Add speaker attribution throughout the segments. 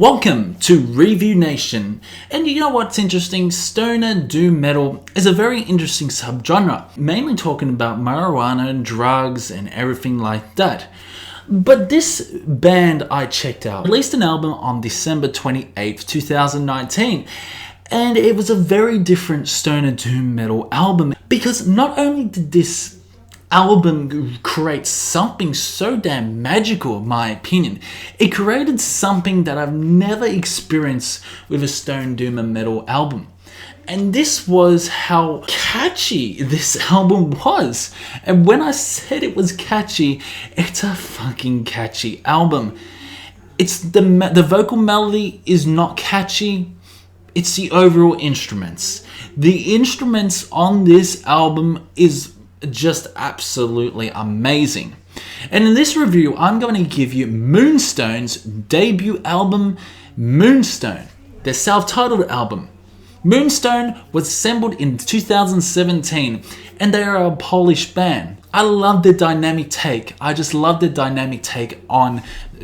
Speaker 1: Welcome to Review Nation, and you know what's interesting? Stoner doom metal is a very interesting subgenre, mainly talking about marijuana and drugs and everything like that. But this band I checked out released an album on December 28th, 2019, and it was a very different stoner doom metal album because not only did this album creates something so damn magical, in my opinion. It created something that I've never experienced with a stone doom and metal album. And this was how catchy this album was. And when I said it was catchy, it's a fucking catchy album. It's the vocal melody is not catchy. It's the overall instruments. The instruments on this album is just absolutely amazing. And in this review, I'm going to give you Moonstone's debut album, Moonstone, their self-titled album. Moonstone was assembled in 2017, and they are a Polish band. I love their dynamic take. I just love their dynamic take on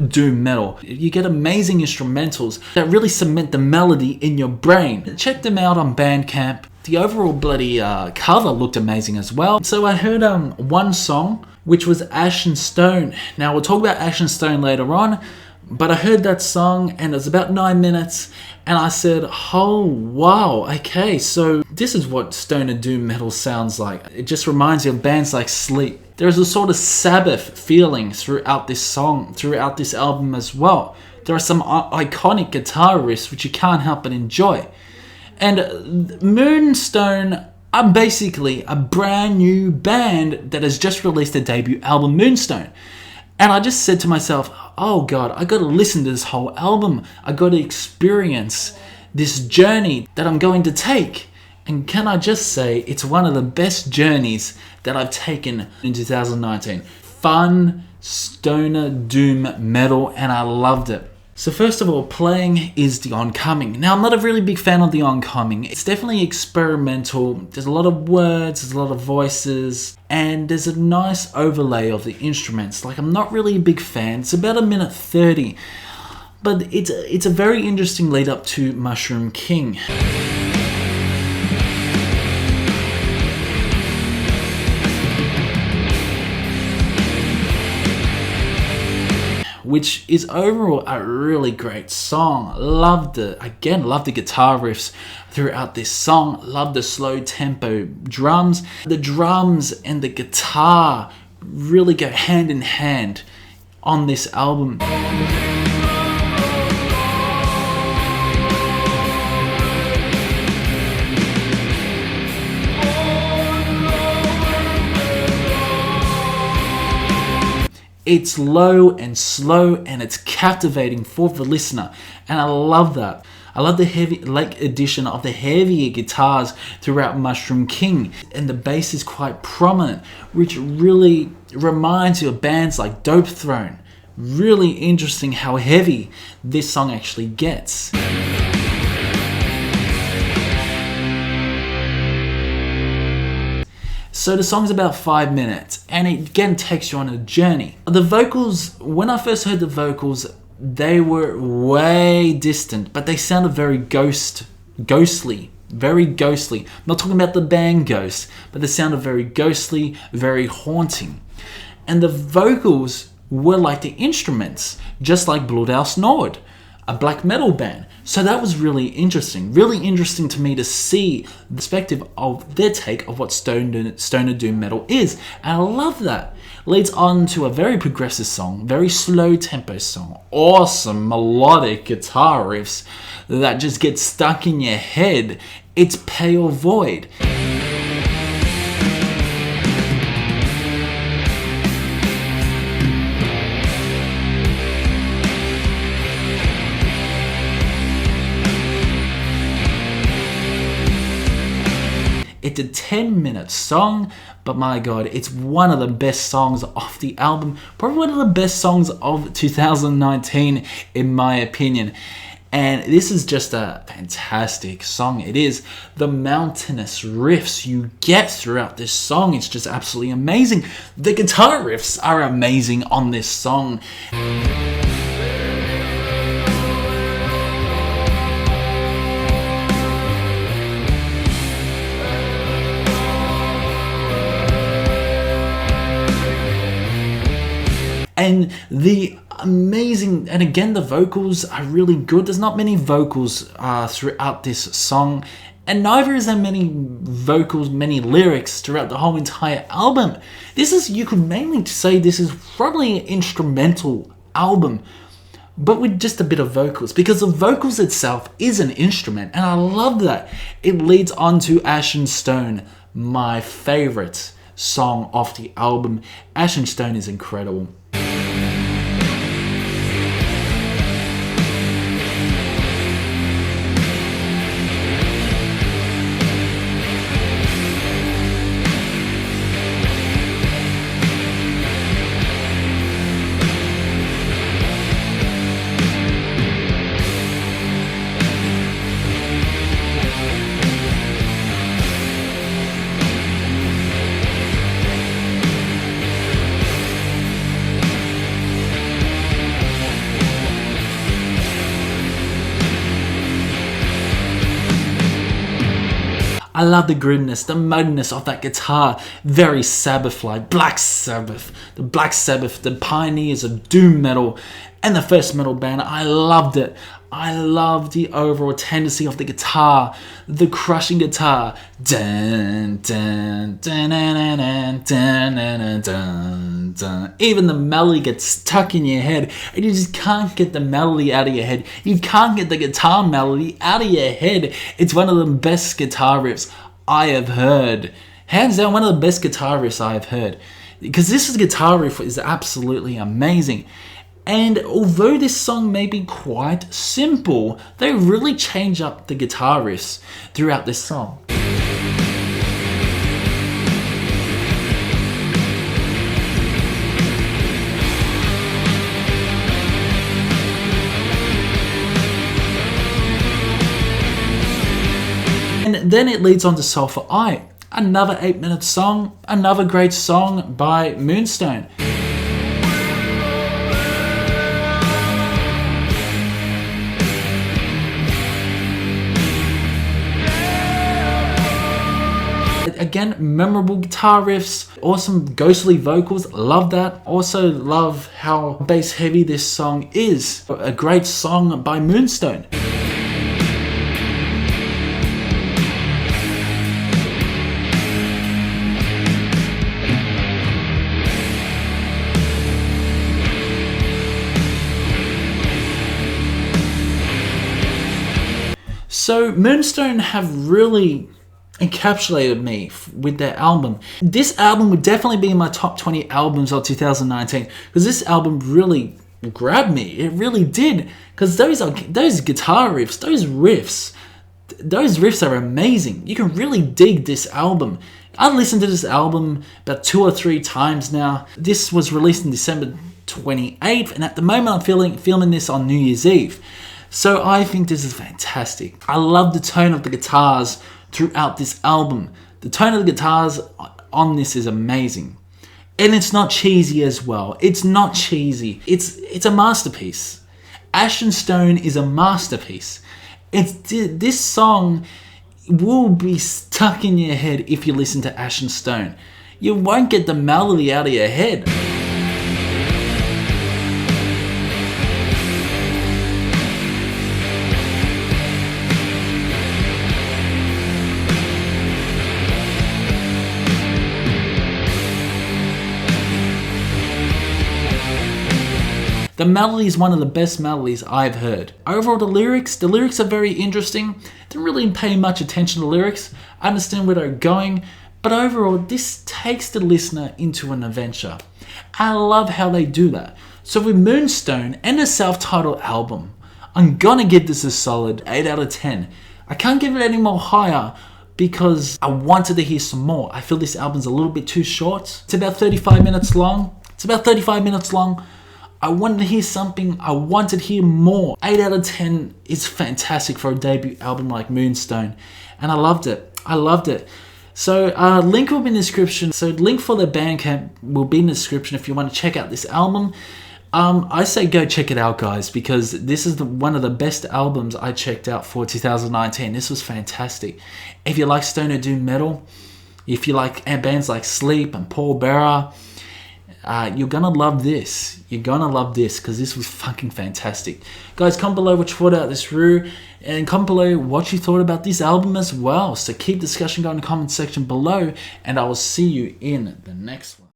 Speaker 1: doom metal. You get amazing instrumentals that really cement the melody in your brain. Check them out on Bandcamp. The overall bloody cover looked amazing as well. So I heard one song, which was Ash and Stone. Now we'll talk about Ash and Stone later on, but I heard that song and it was about 9 minutes and I said, oh wow, okay, so this is what stoner doom metal sounds like. It just reminds you of bands like Sleep. There's a sort of Sabbath feeling throughout this song, throughout this album as well. There are some iconic guitar riffs which you can't help but enjoy. And Moonstone are basically a brand new band that has just released their debut album, Moonstone. And I just said to myself, oh God, I gotta listen to this whole album. I gotta experience this journey that I'm going to take. And can I just say, it's one of the best journeys that I've taken in 2019. Fun, stoner, doom metal, and I loved it. So first of all, playing is The Oncoming. Now, I'm not a really big fan of The Oncoming. It's definitely experimental. There's a lot of words, there's a lot of voices, and there's a nice overlay of the instruments. Like, I'm not really a big fan. It's about 1:30, but it's a very interesting lead up to Mushroom King. Which is overall a really great song. Loved it. Again, loved the guitar riffs throughout this song. Loved the slow tempo drums. The drums and the guitar really go hand in hand on this album. It's low and slow and it's captivating for the listener. And I love that. I love the heavy, late addition of the heavier guitars throughout Mushroom King. And the bass is quite prominent, which really reminds you of bands like Dope Throne. Really interesting how heavy this song actually gets. So the song's about 5 minutes, and it again takes you on a journey. The vocals, when I first heard the vocals, they were way distant, but they sounded very ghostly, very ghostly. I'm not talking about the band Ghost, but they sounded very ghostly, very haunting. And the vocals were like the instruments, just like Bloodhouse Nord, a black metal band. So that was really interesting to me to see the perspective of their take of what stoner doom metal is. And I love that. Leads on to a very progressive song, very slow tempo song, awesome melodic guitar riffs that just get stuck in your head. It's Pale Void. It's a 10-minute song, but my God, it's one of the best songs off the album. Probably one of the best songs of 2019, in my opinion. And this is just a fantastic song. It is. The mountainous riffs you get throughout this song, it's just absolutely amazing. The guitar riffs are amazing on this song. And the amazing, and again, the vocals are really good. There's not many vocals throughout this song, and neither is there many vocals, many lyrics throughout the whole entire album. This is, you could mainly say this is probably an instrumental album, but with just a bit of vocals, because the vocals itself is an instrument, and I love that. It leads on to Ashen Stone, my favorite song off the album. Ashen Stone is incredible. I love the grittiness, the muddiness of that guitar. Very Sabbath-like. Black Sabbath. The Black Sabbath, the pioneers of doom metal and the first metal band. I loved it. I love the overall tendency of the guitar, the crushing guitar. Dun, dun, dun, dun, dun, dun, dun, dun, dun. Even the melody gets stuck in your head, and you just can't get the melody out of your head. You can't get the guitar melody out of your head. It's one of the best guitar riffs I have heard. Hands down, one of the best guitar riffs I have heard. Because this guitar riff is absolutely amazing. And although this song may be quite simple, they really change up the guitar riffs throughout this song. And then it leads on to Sulphur Eye, another 8-minute song, another great song by Moonstone. Again, memorable guitar riffs, awesome ghostly vocals, love that. Also love how bass heavy this song is. A great song by Moonstone. So Moonstone have really encapsulated me with their album. This album would definitely be in my top 20 albums of 2019, because this album really grabbed me. It really did, because those guitar riffs, those riffs are amazing. You can really dig this album. I've listened to this album about 2 or 3 times now. This was released in December 28th, and at the moment I'm filming this on New Year's Eve. So I think this is fantastic. I love the tone of the guitars throughout this album. The tone of the guitars on this is amazing. And it's not cheesy as well. It's not cheesy. It's a masterpiece. Ashen Stone is a masterpiece. This song will be stuck in your head if you listen to Ashen Stone. You won't get the melody out of your head. The melody is one of the best melodies I've heard. Overall, the lyrics are very interesting. Didn't really pay much attention to the lyrics. I understand where they're going, but overall, this takes the listener into an adventure. I love how they do that. So with Moonstone and a self-titled album, I'm gonna give this a solid 8 out of 10. I can't give it any more higher because I wanted to hear some more. I feel this album's a little bit too short. It's about 35 minutes long. I wanted to hear something. I wanted to hear more. 8 out of 10 is fantastic for a debut album like Moonstone. And I loved it. So link will be in the description. So link for the Bandcamp will be in the description if you want to check out this album. I say go check it out, guys, because this is one of the best albums I checked out for 2019. This was fantastic. If you like stoner doom metal, if you like bands like Sleep and Paul Bearer, You're gonna love this. You're gonna love this because this was fucking fantastic. Guys, comment below what you thought about this review, and comment below what you thought about this album as well. So keep discussion going in the comment section below, and I will see you in the next one.